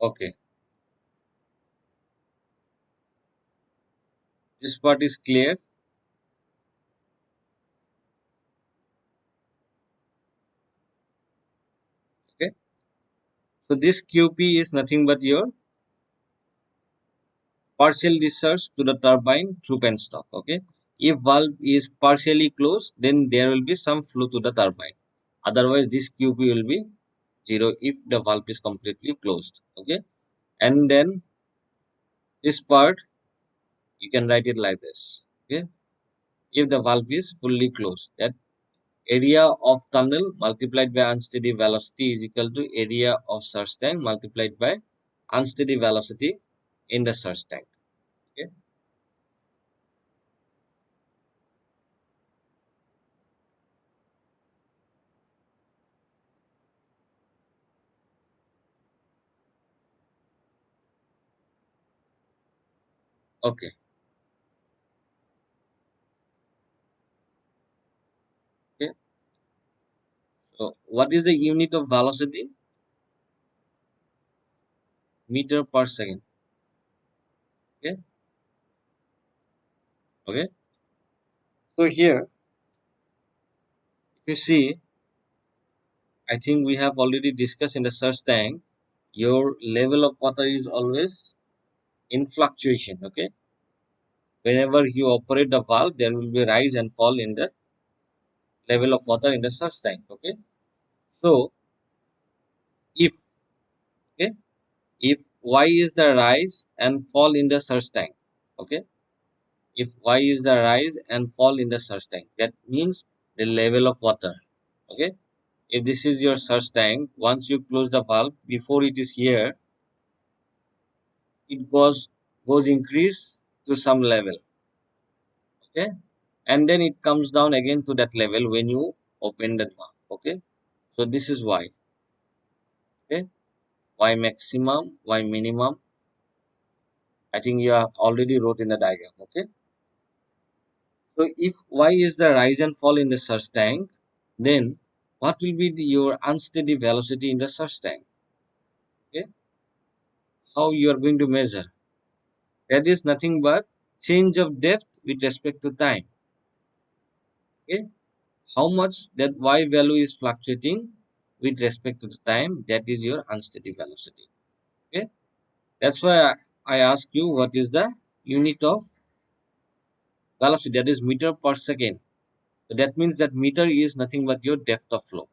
Okay, this part is clear. Okay, so this QP is nothing but your partial discharge to the turbine through penstock. Okay, if valve is partially closed, then there will be some flow to the turbine. Otherwise, this QP will be 0 if the valve is completely closed. Okay, and then this part you can write it like this. Okay, if the valve is fully closed, that area of tunnel multiplied by unsteady velocity is equal to area of surge tank multiplied by unsteady velocity in the surge tank. Okay, okay, okay. So what is the unit of velocity? Meter per second. Okay, okay. So here, if you see, I think we have already discussed in the surge tank, your level of water is always in fluctuation. Okay, whenever you operate the valve, there will be rise and fall in the level of water in the surge tank. Okay, so if okay, if y is the rise and fall in the surge tank, okay, if y is the rise and fall in the surge tank, that means the level of water. Okay, if this is your surge tank, once you close the valve, before it is here, it goes increase to some level. Okay, and then it comes down again to that level when you open that valve. Okay, so this is why. Okay, y maximum, y minimum, I think you have already wrote in the diagram. Okay, so if y is the rise and fall in the surge tank, then what will be your unsteady velocity in the surge tank? Okay, how you are going to measure? That is nothing but change of depth with respect to time. Okay, how much that y value is fluctuating with respect to the time, that is your unsteady velocity. Okay, that's why I ask you what is the unit of velocity, that is meter per second. So that means that meter is nothing but your depth of flow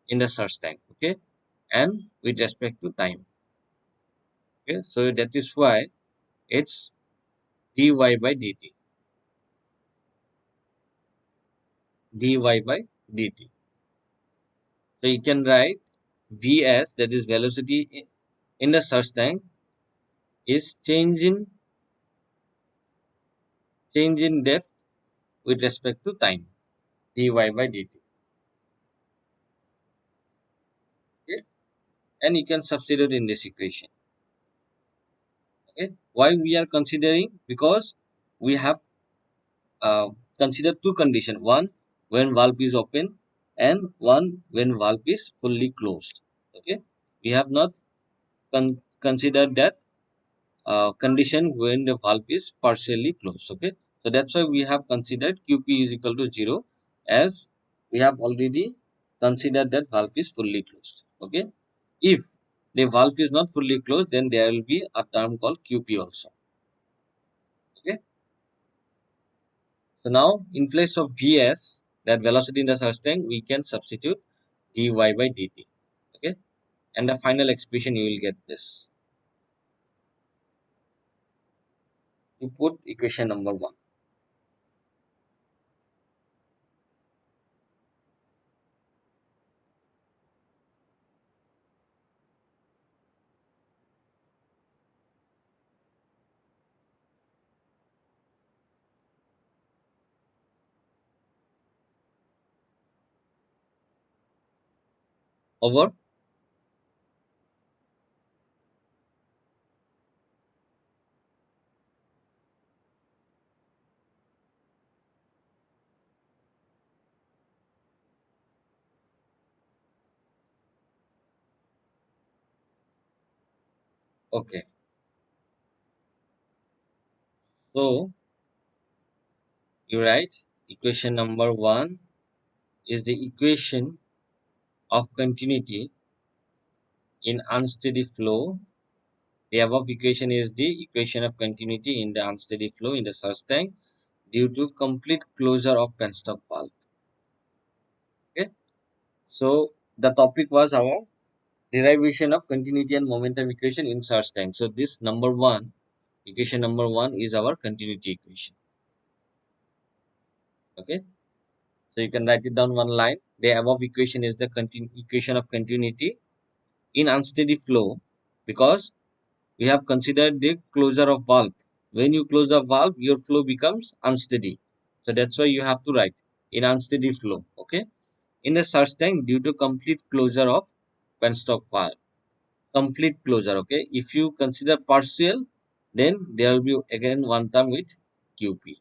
in the surge tank. Okay, and with respect to time. Okay, so that is why it's dy by dt, dy by dt. So you can write vs, that is velocity in the surge tank, is change in depth with respect to time, dy by dt. Okay, and you can substitute in this equation. Okay, why we are considering? Because we have uh, considered two conditions: one when valve is open, and one when valve is fully closed. Okay, we have not considered that condition when the valve is partially closed. Okay, so that's why we have considered qp is equal to 0, as we have already considered that valve is fully closed. Okay, if the valve is not fully closed, then there will be a term called qp also. Okay, so now in place of vs, that velocity in the surge tank, we can substitute dy by dt. Okay, and the final expression you will get this. You put equation number 1. Over. Okay. So you write equation number one is the equation of continuity in unsteady flow. The above equation is the equation of continuity in the unsteady flow in the surge tank due to complete closure of penstock valve. Okay. So the topic was our derivation of continuity and momentum equation in surge tank. So this number one, equation number one is our continuity equation. Okay. So you can write it down one line. The above equation is the equation of continuity in unsteady flow because we have considered the closure of valve. When you close the valve, your flow becomes unsteady. So that's why you have to write in unsteady flow. Okay. In a surge tank due to complete closure of penstock valve. Complete closure. Okay. If you consider partial, then there will be again one term with QP.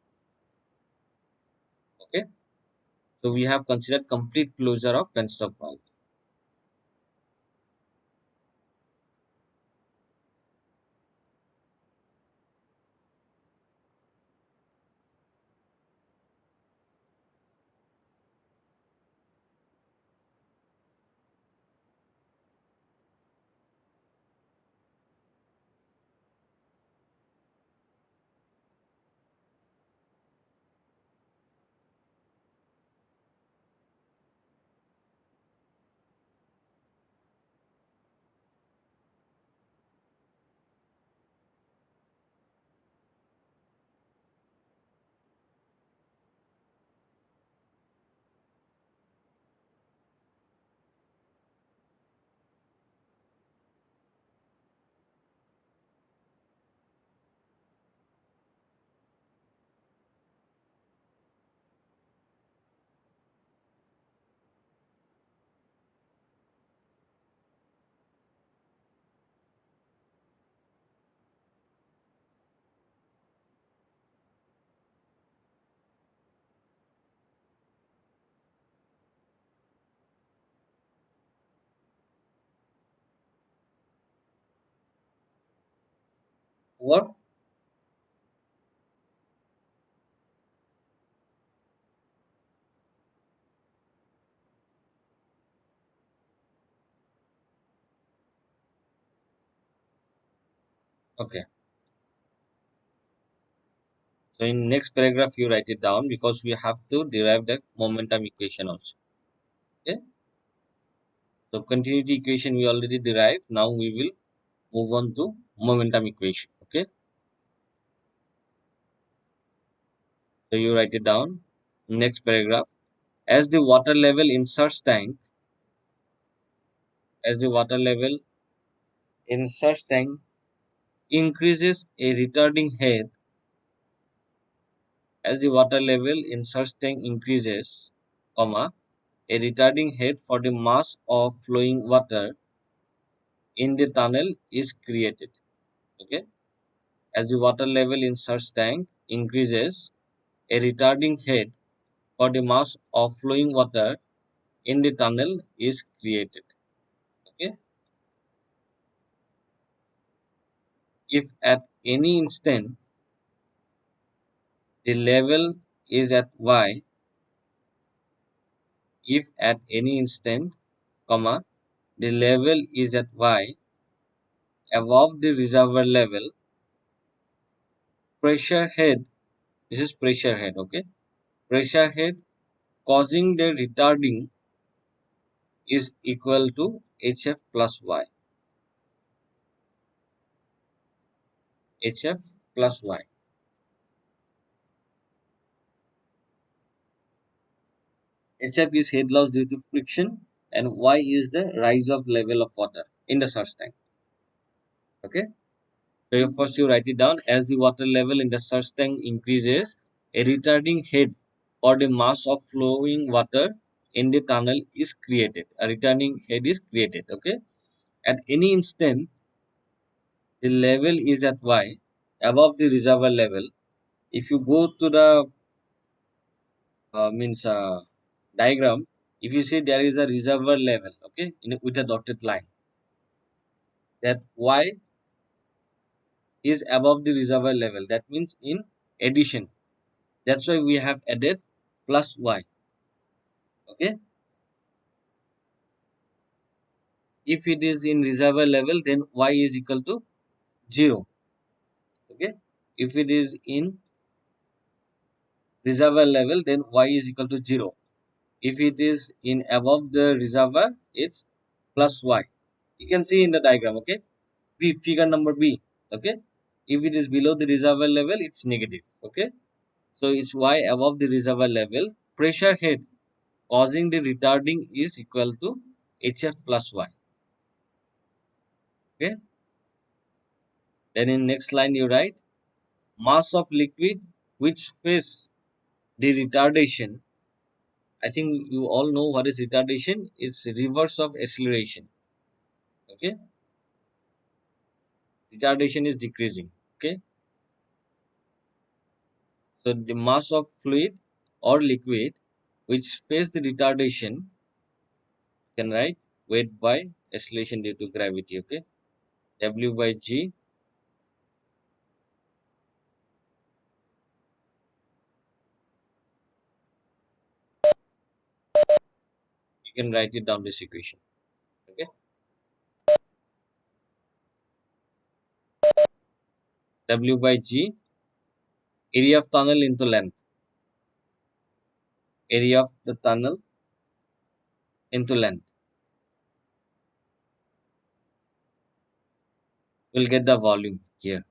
Okay. So we have considered complete closure of penstock valve. What? Okay. So in next paragraph you write it down because we have to derive the momentum equation also. Okay. So continuity equation we already derived. Now we will move on to momentum equation. Okay. So you write it down. Next paragraph. As the water level in surge tank, as the water level in surge tank increases a retarding head, as the water level in surge tank increases, comma, a retarding head for the mass of flowing water in the tunnel is created. Okay. As the water level in surge tank increases, a retarding head for the mass of flowing water in the tunnel is created. Okay. If at any instant the level is at y, if at any instant, comma, the level is at y above the reservoir level, pressure head, this is pressure head, okay, pressure head causing the retarding is equal to HF plus Y. HF plus Y. HF is head loss due to friction and Y is the rise of level of water in the surge tank. Okay. So first you write it down. As the water level in the surge tank increases, a retarding head for the mass of flowing water in the tunnel is created. A retarding head is created. Okay. At any instant, the level is at Y above the reservoir level. If you go to the means diagram, if you see there is a reservoir level, okay, with a dotted line, that Y is above the reservoir level. That means in addition. That's why we have added plus y. Okay. If it is in reservoir level, then y is equal to 0. Okay. If it is in reservoir level, then y is equal to 0. If it is in above the reservoir, it's plus y. You can see in the diagram. Okay. Figure number B. Okay. If it is below the reservoir level, it's negative. Okay. So it's y above the reservoir level. Pressure head causing the retarding is equal to HF plus y. Okay. Then in next line you write mass of liquid which face the retardation. I think you all know what is retardation. It's reverse of acceleration. Okay. Retardation is decreasing. Okay. So the mass of fluid or liquid which face the retardation can write weight by acceleration due to gravity. Okay. W by G. You can write it down this equation. Okay. W by G, area of tunnel into length. Area of the tunnel into length. We'll get the volume here.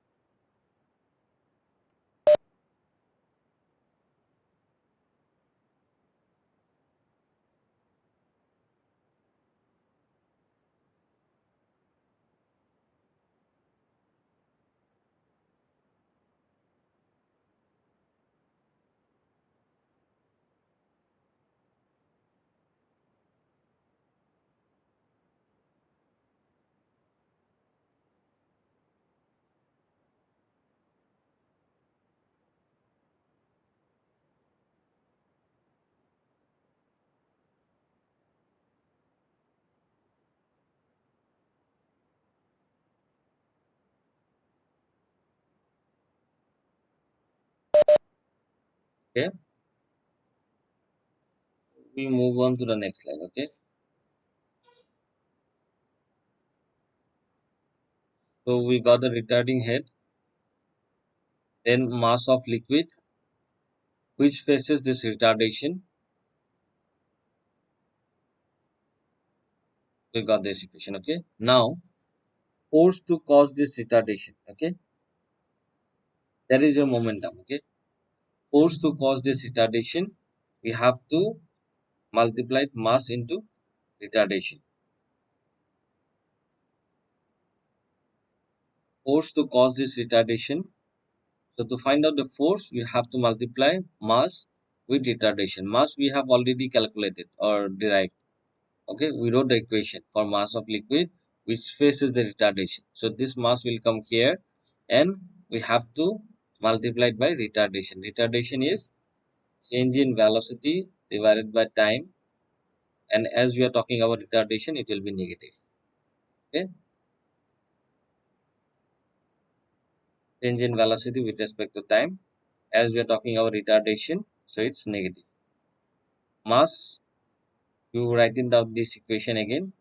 Okay. We move on to the next line. Okay. So we got the retarding head, then mass of liquid which faces this retardation. We got this equation. Okay. Now force to cause this retardation. Okay. That is your momentum. Okay. Force to cause this retardation, we have to multiply mass into retardation. Force to cause this retardation. So to find out the force, we have to multiply mass with retardation. Mass we have already calculated or derived. Okay, we wrote the equation for mass of liquid which faces the retardation. So this mass will come here and we have to multiply it by retardation. Retardation is change in velocity divided by time, and as we are talking about retardation, it will be negative. Okay, change in velocity with respect to time. As we are talking about retardation, so it's negative. Mass, you write in down this equation again.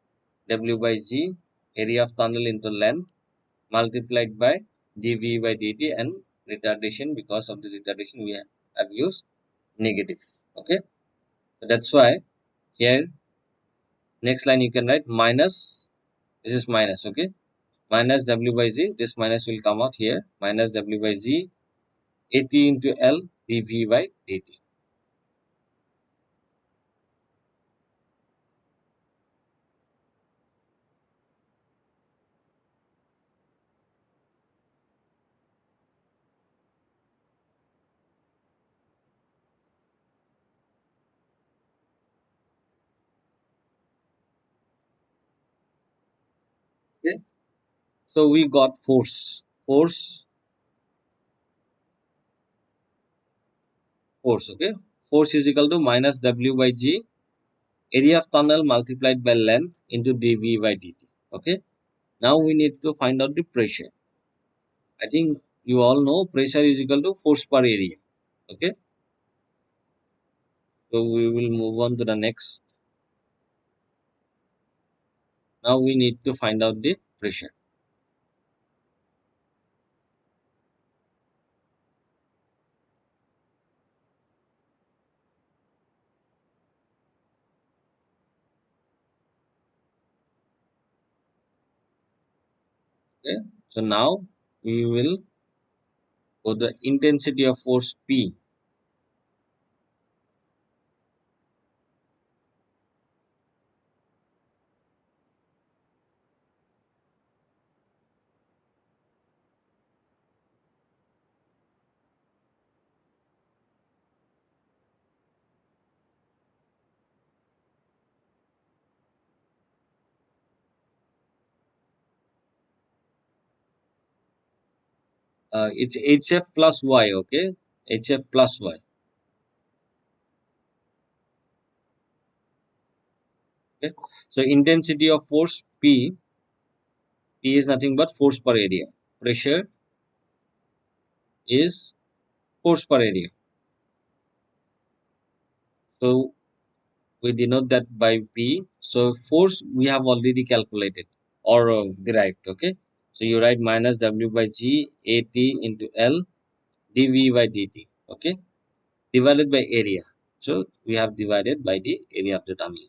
W by G, area of tunnel into length, multiplied by dV by dt, and retardation, because of the retardation we have used negative. Okay, so that's why here next line you can write minus, this is minus. Okay, minus W by Z, this minus will come out here, minus W by Z AT into L dV by dt. Okay, so we got force. Okay, force is equal to minus W by G, area of tunnel multiplied by length into dV by dt. Okay, now we need to find out the pressure. I think you all know pressure is equal to force per area. Okay, so we will move on to the next. Now we need to find out the pressure. Okay, so now we will go the intensity of force P. It's HF plus Y. Okay, HF plus Y. Okay, so intensity of force P. P is nothing but force per area. Pressure is force per area. So we denote that by P. So force we have already calculated or derived. Okay, so you write minus W by G AT into L dV by dt. Okay, divided by area. So we have divided by the area of the tunnel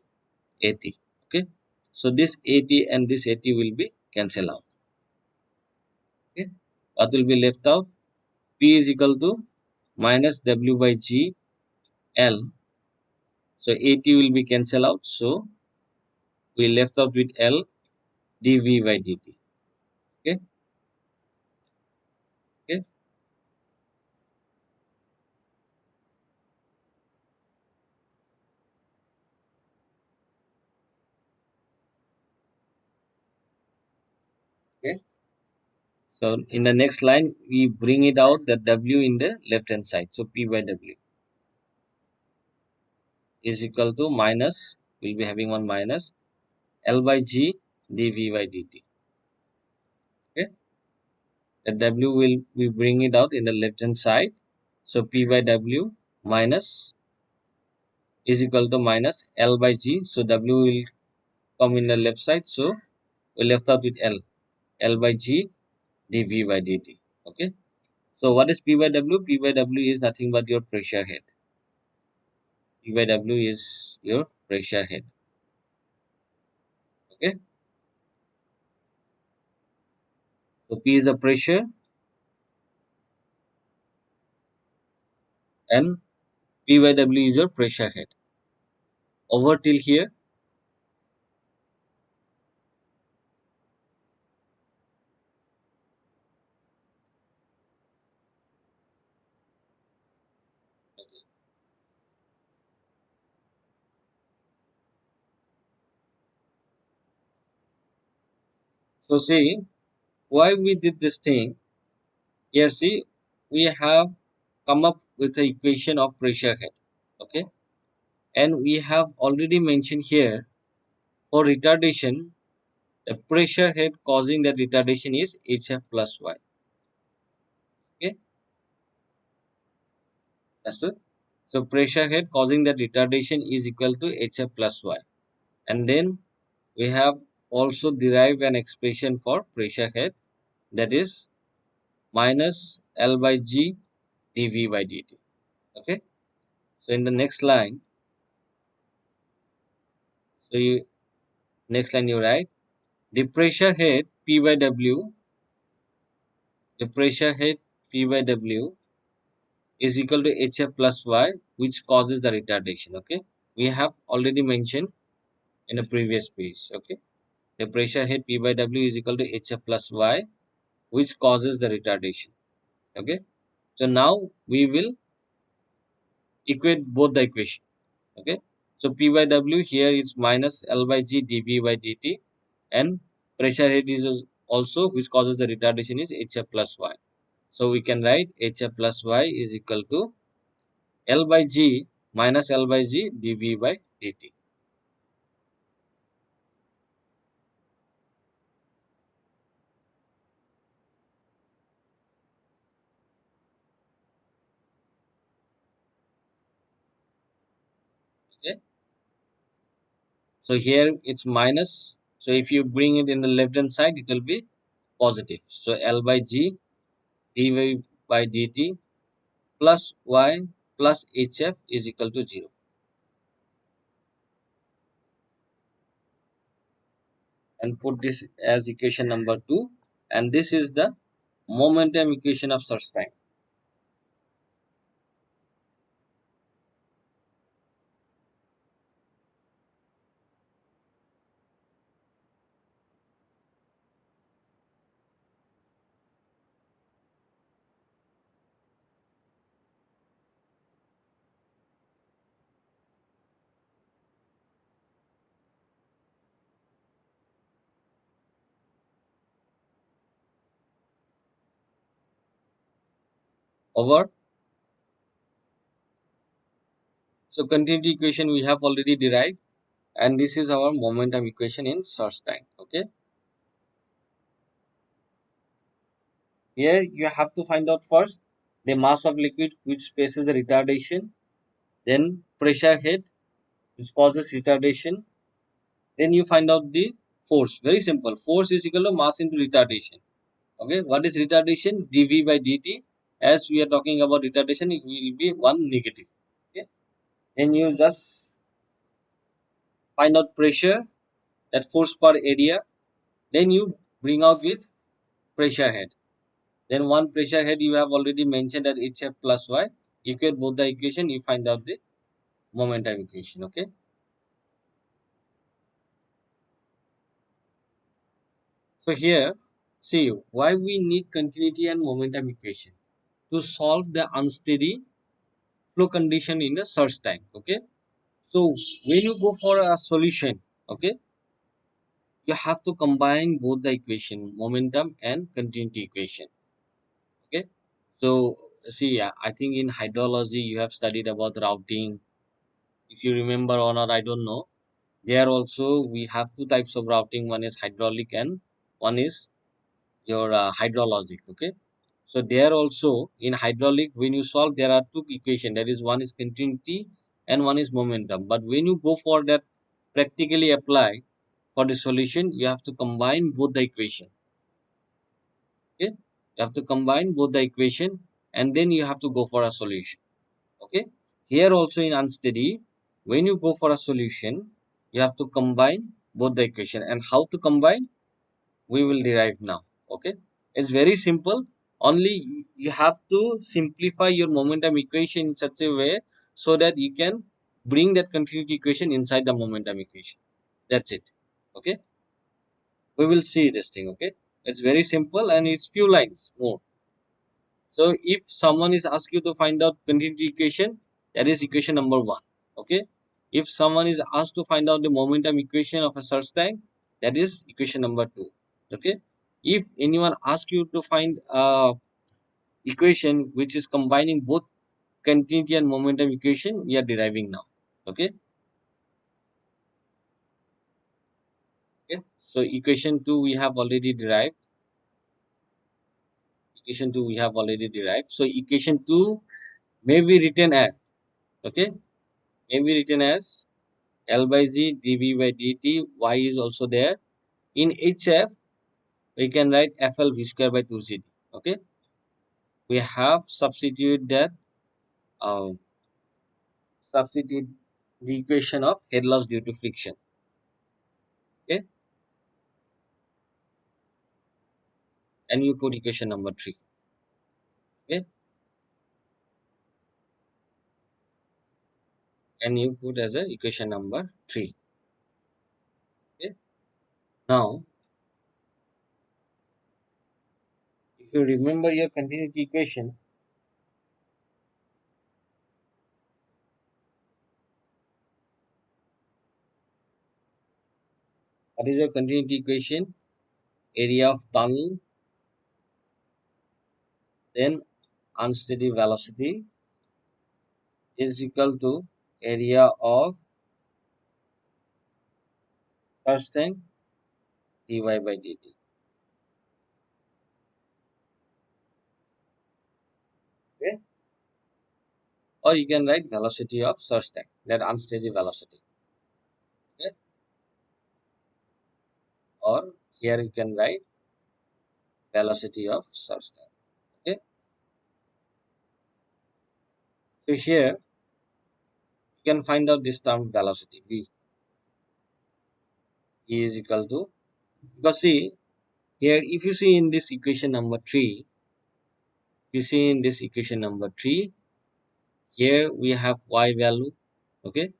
AT. Okay, so this AT and this AT will be cancelled out. Okay, what will be left out? P is equal to minus W by G L. So AT will be cancelled out. So we left out with L dV by dt. Okay, okay, okay. So in the next line, we bring it out the W in the left hand side. So P by W is equal to minus, we'll be having one minus L by G dV by dt. Okay, the W will we bring it out in the left hand side. So P by W minus is equal to minus L by G. So W will come in the left side. So we left out with L. L by G dV by dt. Okay. So what is P by W? P by W is nothing but your pressure head. P by W is your pressure head. Okay. So P is the pressure and P by W is your pressure head. Over till here. So see why we did this thing. Here see we have come up with the equation of pressure head. Okay. And we have already mentioned here for retardation the pressure head causing that retardation is HF plus Y. Okay. Understood? So pressure head causing that retardation is equal to HF plus Y. And then we have also derived an expression for pressure head, that is minus L by G dV by dt. Okay. So in the next line, so you next line you write the pressure head P by W, the pressure head P by W is equal to HF plus Y, which causes the retardation. Okay. We have already mentioned in the previous page. Okay. The pressure head P by W is equal to HF plus Y, which causes the retardation. Okay. So now we will equate both the equation. Okay. So P by W here is minus L by G dV by dt, and pressure head is also which causes the retardation is HF plus Y. So we can write HF plus Y is equal to L by G minus L by G dV by dt. Okay. So here it's minus. So if you bring it in the left hand side, it will be positive. So L by G dy by dt plus y plus hf is equal to 0. And put this as equation number 2. And this is the momentum equation of such time. Over. So continuity equation we have already derived. And this is our momentum equation in search time. Okay. Here you have to find out first the mass of liquid which faces the retardation, then pressure head which causes retardation, then you find out the force. Very simple. Force is equal to mass into retardation. Okay. What is retardation? dv by dt. As we are talking about retardation, it will be one negative. Okay. Then you just find out pressure, that force per area. Then you bring out with pressure head. Then one pressure head you have already mentioned at hf plus y. Equate both the equation, you find out the momentum equation. Okay. So here, see why we need continuity and momentum equation to solve the unsteady flow condition in a search time. Okay. So when you go for a solution, okay, you have to combine both the equation, momentum and continuity equation. Okay. So see, I think in hydrology you have studied about routing. If you remember or not, I don't know. There also we have two types of routing. One is hydraulic and one is your hydrologic. Okay. So there also in hydraulic, when you solve, there are two equation. That is, one is continuity and one is momentum. But when you go for that practically apply for the solution, you have to combine both the equation. Okay, you have to combine both the equation and then you have to go for a solution. Okay, here also in unsteady, when you go for a solution, you have to combine both the equation. And how to combine, we will derive now. Okay, it's very simple. Only you have to simplify your momentum equation in such a way so that you can bring that continuity equation inside the momentum equation. That's it. Okay, we will see this thing. Okay, it's very simple and it's few lines more. So if someone is asked you to find out continuity equation, that is equation number 1. Okay, if someone is asked to find out the momentum equation of a search time, that is equation number 2. Okay, if anyone asks you to find a equation which is combining both continuity and momentum equation, we are deriving now. Okay. Okay, so equation 2 we have already derived. Equation 2 we have already derived. So equation 2 may be written as, okay, may be written as L by Z dV by dt. Y is also there. In HF, we can write FL V square by 2CD. Okay, we have substitute that, um, substitute the equation of head loss due to friction. Okay, and you put equation number 3. Okay, and you put as a equation number 3. Okay, now if you remember your continuity equation, what is your continuity equation? Area of tunnel, then unsteady velocity is equal to area of first time dy by dt. Okay, or you can write velocity of search time, that unsteady velocity. Okay, or here you can write velocity of search time. Okay, so here you can find out this term velocity v is equal to, because see here, if you see in this equation number 3, you see in this equation number 3, here we have y value. Okay,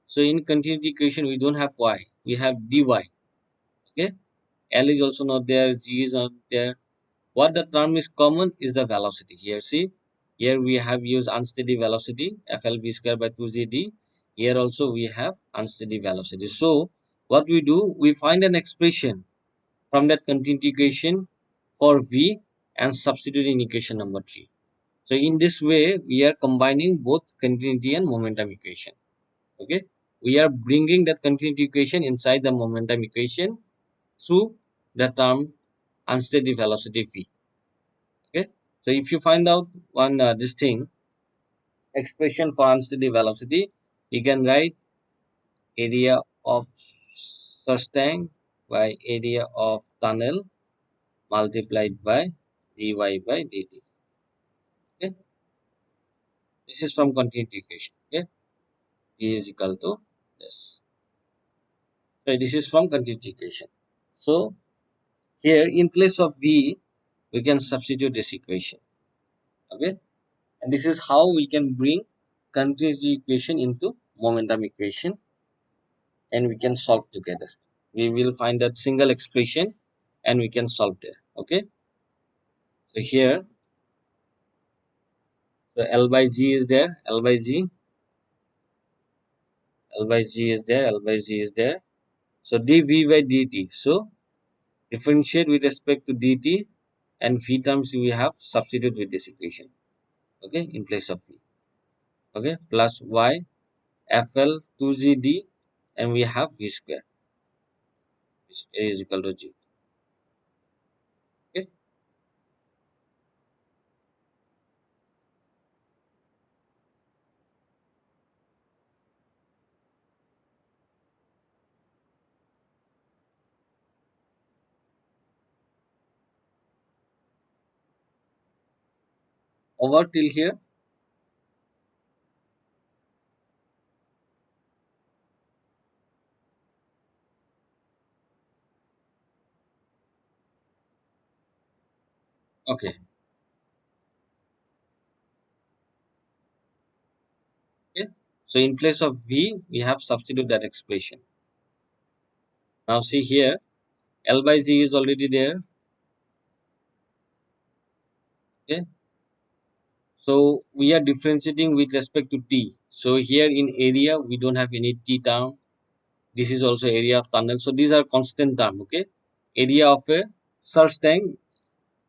so in continuity equation we don't have y, we have dy. Okay, L is also not there, G is not there. What the term is common is the velocity. Here see, here we have used unsteady velocity, FLV square by 2GD. Here also we have unsteady velocity. So what we do, we find an expression from that continuity equation for V and substitute in equation number 3. So in this way, we are combining both continuity and momentum equation. Okay, we are bringing that continuity equation inside the momentum equation through the term unsteady velocity V. Okay, so if you find out one this thing expression for unsteady velocity, you can write area of search tank by area of tunnel multiplied by dy by dt. Okay, this is from continuity equation. Okay, V is equal to this. So this is from continuity equation. So here in place of V, we can substitute this equation. Okay, and this is how we can bring continuity equation into momentum equation, and we can solve together. We will find that single expression and we can solve there. Okay, so here, so L by G is there, L by G, L by G is there, L by G is there. So dV by dt. So differentiate with respect to dt, and V terms we have substitute with this equation. Okay, in place of V. Okay, plus Y FL 2GD, and we have V square, which is equal to G. Okay, over till here. Okay, okay. So in place of V, we have substitute that expression. Now see here, L by G is already there. Okay, so we are differentiating with respect to T. So here in area, we don't have any T term. This is also area of tunnel. So these are constant term. Okay, area of a search tank,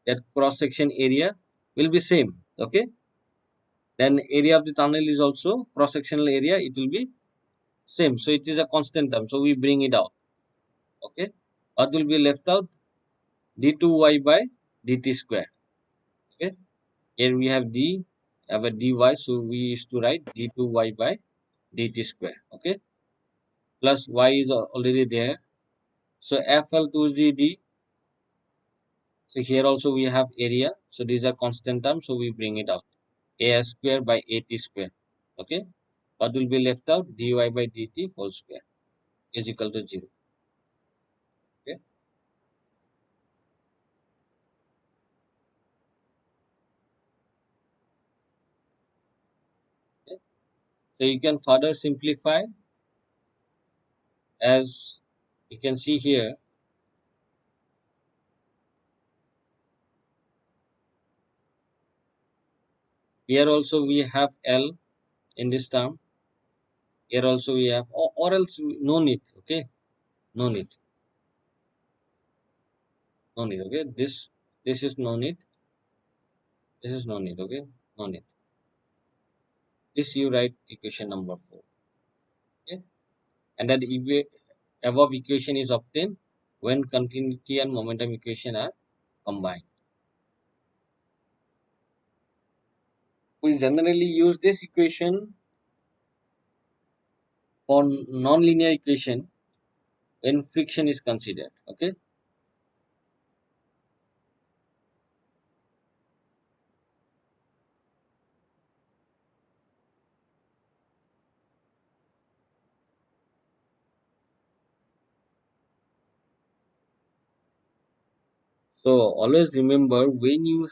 that cross section area will be same. Okay, then area of the tunnel is also cross sectional area. It will be same. So it is a constant term. So we bring it out. Okay, what will be left out? d2y by dt square. Okay, here we have d, have a dy, so we used to write d2y by dt square. Okay, plus y is already there. So FL2GD. So here also we have area. So these are constant terms. So we bring it out. A square by at square. Okay, what will be left out? Dy by dt whole square is equal to 0. Okay, okay. So you can further simplify, as you can see here. Here also we have L in this term. Here also we have, or else no need. Okay, no need, no need. Okay, this is no need. This is no need. Okay, no need. This you write equation number 4. Okay, and that above equation is obtained when continuity and momentum equation are combined. We generally use this equation for non-linear equation when friction is considered. Okay. So always remember, when you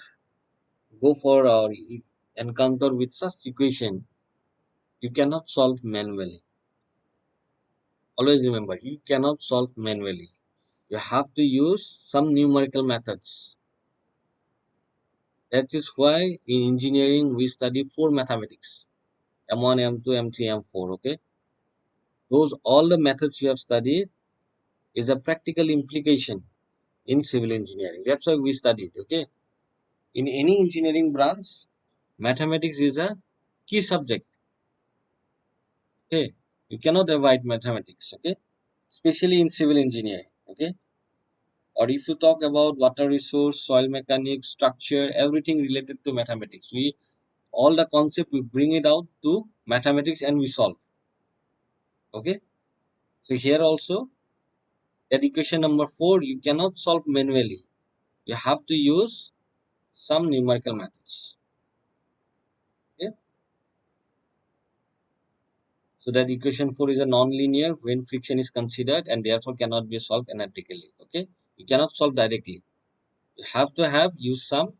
go for or encounter with such equation, you cannot solve manually. Always remember, you cannot solve manually. You have to use some numerical methods. That is why in engineering we study four mathematics: M1, M2, M3, M4. Okay, those all the methods you have studied is a practical implication in civil engineering. That's why we studied. Okay, in any engineering branch, mathematics is a key subject. Okay, you cannot avoid mathematics. Okay, especially in civil engineering. Okay, or if you talk about water resource, soil mechanics, structure, everything related to mathematics, we all the concept we bring it out to mathematics and we solve. Okay, so here also, that equation number 4 you cannot solve manually, you have to use some numerical methods. Okay, so that equation 4 is a non-linear when friction is considered and therefore cannot be solved analytically. Okay, you cannot solve directly, you have to have use some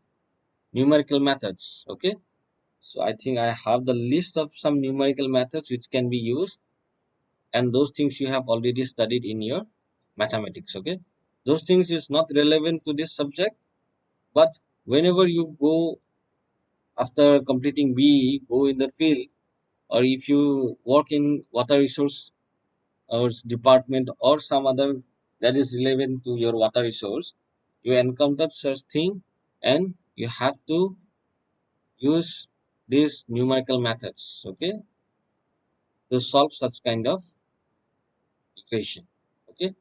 numerical methods. Okay, so I think I have the list of some numerical methods which can be used, and those things you have already studied in your mathematics. Okay, those things is not relevant to this subject, but whenever you go after completing BE, go in the field, or if you work in water resource or department or some other that is relevant to your water resource, you encounter such thing and you have to use these numerical methods. Okay, to solve such kind of equation. Okay,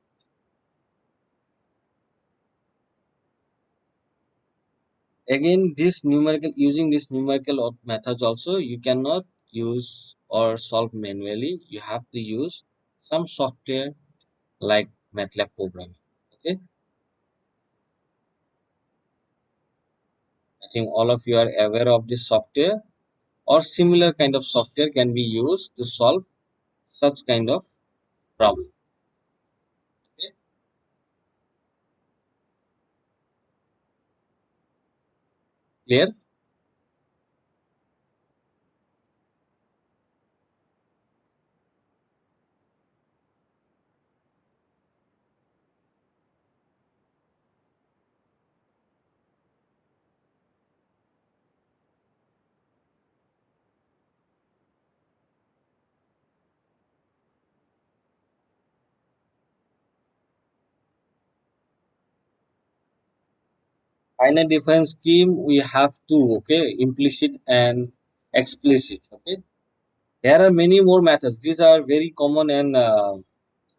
again this numerical, using this numerical methods also you cannot use or solve manually, you have to use some software like MATLAB program. Okay, I think all of you are aware of this software, or similar kind of software can be used to solve such kind of problem. Okay, clear? Finite difference scheme we have two. Okay, implicit and explicit. Okay, there are many more methods, these are very common and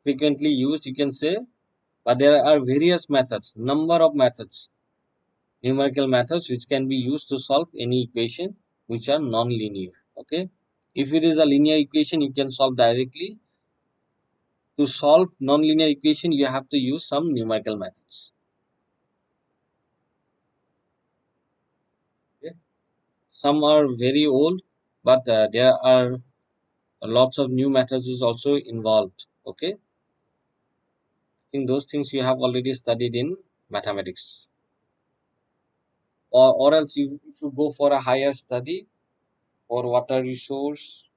frequently used, you can say, but there are various methods, number of methods, numerical methods which can be used to solve any equation which are non-linear. Okay, if it is a linear equation you can solve directly, to solve non-linear equation you have to use some numerical methods. Okay, some are very old, but there are lots of new methods is also involved. Okay, I think those things you have already studied in mathematics, or else you, if you go for a higher study for water resource,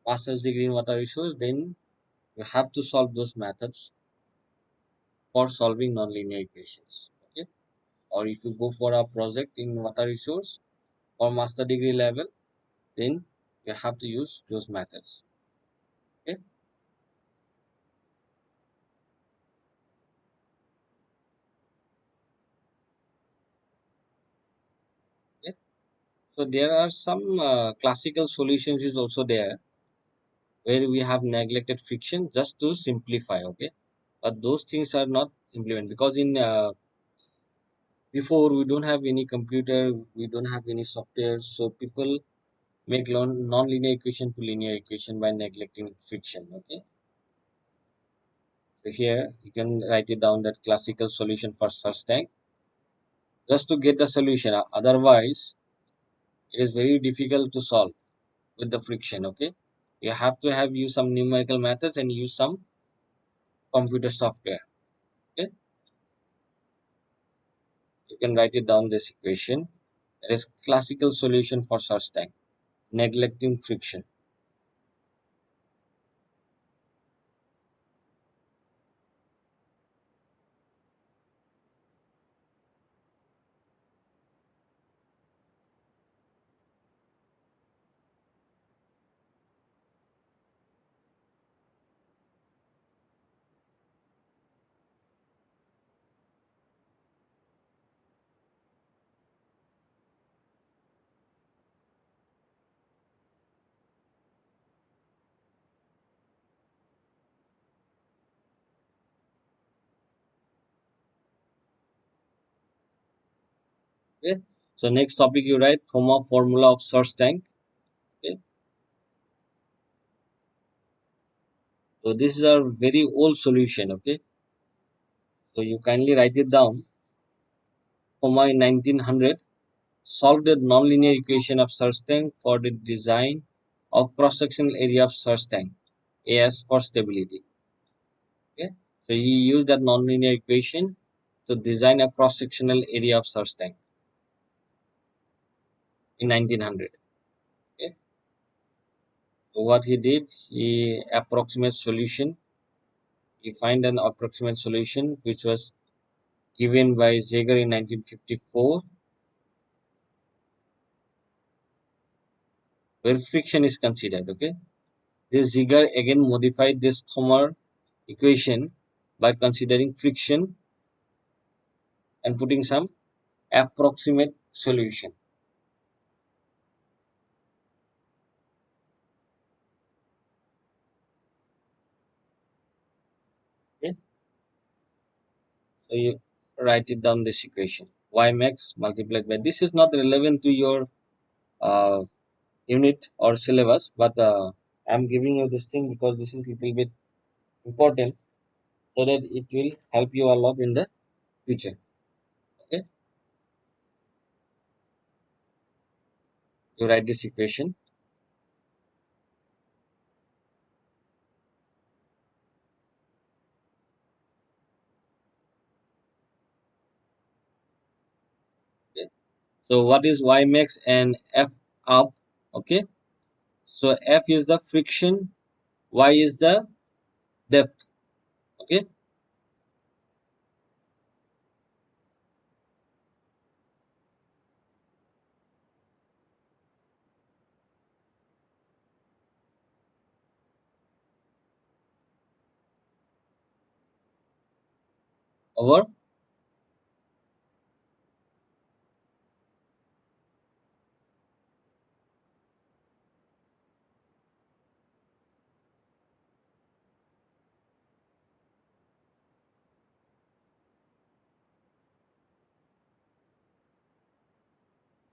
master's degree in water resource, then you have to solve those methods for solving nonlinear equations. Okay, or if you go for a project in water resource or master degree level, then you have to use those methods. Okay, okay? So there are some classical solutions is also there where we have neglected friction just to simplify. Okay, but those things are not implemented because in Before, we don't have any computer, we don't have any software, so people make non-linear equation to linear equation by neglecting friction. Okay, so here you can write it down, that classical solution for such tank, just to get the solution. Otherwise, it is very difficult to solve with the friction. Okay, you have to have use some numerical methods and use some computer software. Okay, you can write it down, this equation. That is classical solution for such tank, neglecting friction. Okay, so next topic you write formula of source tank. Okay, so this is a very old solution. Okay, so you kindly write it down. Comma in 1900 solved a nonlinear equation of source tank for the design of cross-sectional area of source tank, AS for stability. Okay, so he used that nonlinear equation to design a cross-sectional area of source tank in 1900. Okay, so what he did, he approximate solution. He find an approximate solution which was given by Jaeger in 1954, where friction is considered. Okay, this Jaeger again modified this Thomar equation by considering friction and putting some approximate solution. Okay, so you write it down, this equation, y max multiplied by, this is not relevant to your uh, unit or syllabus, but I'm giving you this thing because this is little bit important, so that it will help you a lot in the future. Okay, you write this equation. Okay, so what is y max and f up? Okay, so f is the friction, y is the depth. Okay, over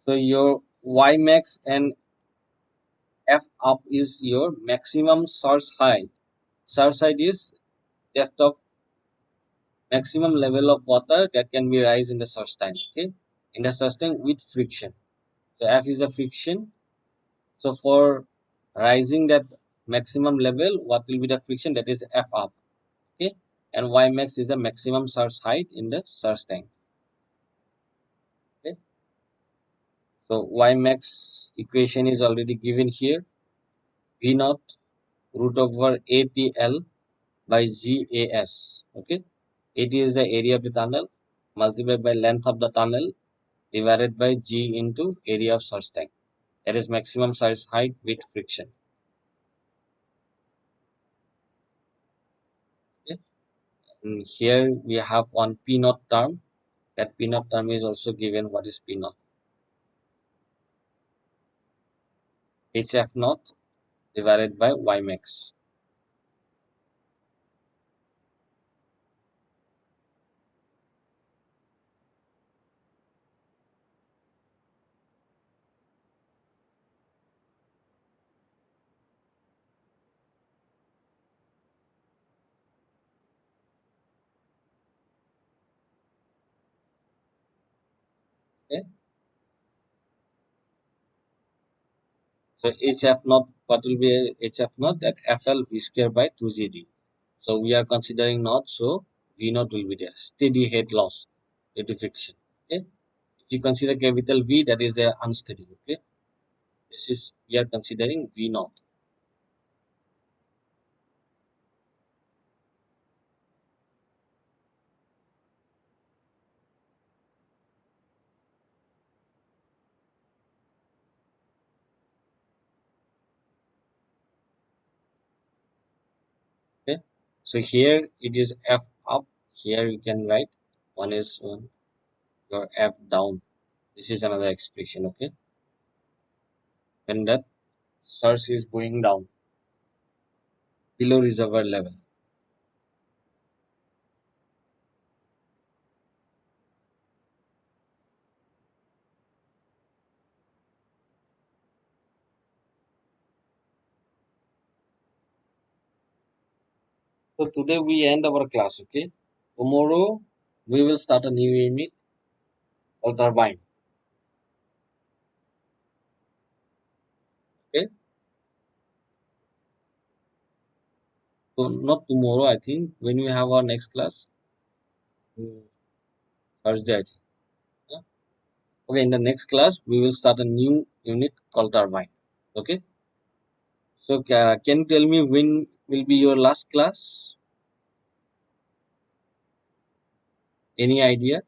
so your y max and f up is your maximum source height. Source height is depth of maximum level of water that can be rise in the source tank. Okay, in the source tank with friction. So f is the friction. So for rising that maximum level, what will be the friction? That is f up. Okay, and y max is the maximum source height in the source tank. Okay, so y max equation is already given here. V naught root over ATL by GAS. Okay, AT is the area of the tunnel multiplied by length of the tunnel divided by G into area of source tank. That is maximum source height with friction. Okay, and here we have one P naught term. That P naught term is also given. What is P naught? HF naught divided by Y max. Okay. So HF naught, what will be HF naught? That FL V square by 2GD. So we are considering naught, so V naught will be there. Steady head loss due to friction. Okay. If you consider capital V, that is the unsteady. Okay. This is we are considering V naught. Okay. So here it is F up. Here you can write one is your F down. This is another expression. Okay. When that source is going down below reservoir level. So today we end our class. Okay. Tomorrow we will start a new unit or turbine. Okay. So not tomorrow. I think when we have our next class, mm, Thursday. I think. Yeah? Okay. In the next class we will start a new unit called turbine. Okay. So can you tell me when will be your last class? Any idea?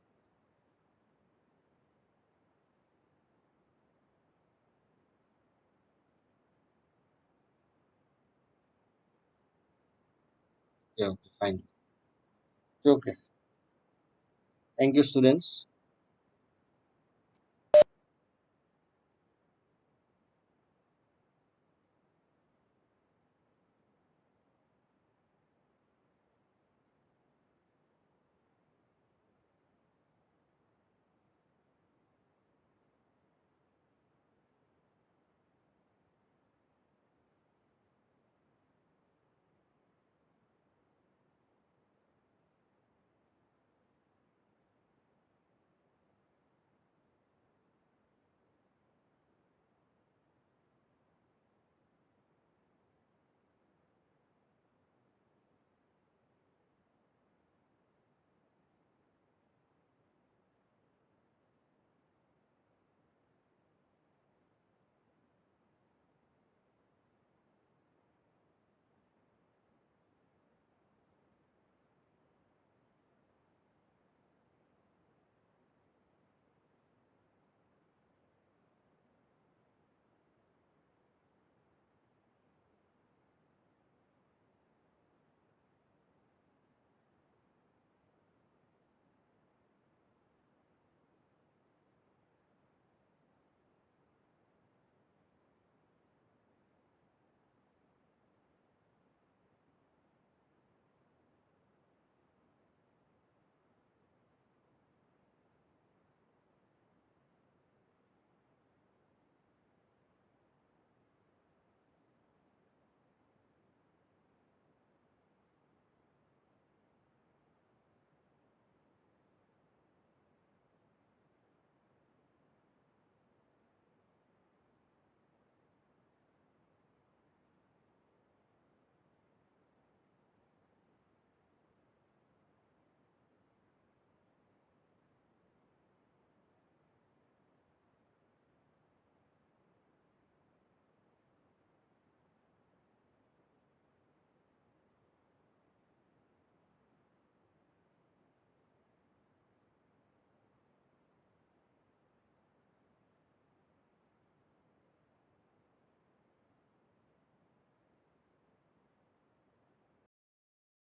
Yeah. Okay, fine. Okay. Thank you, students.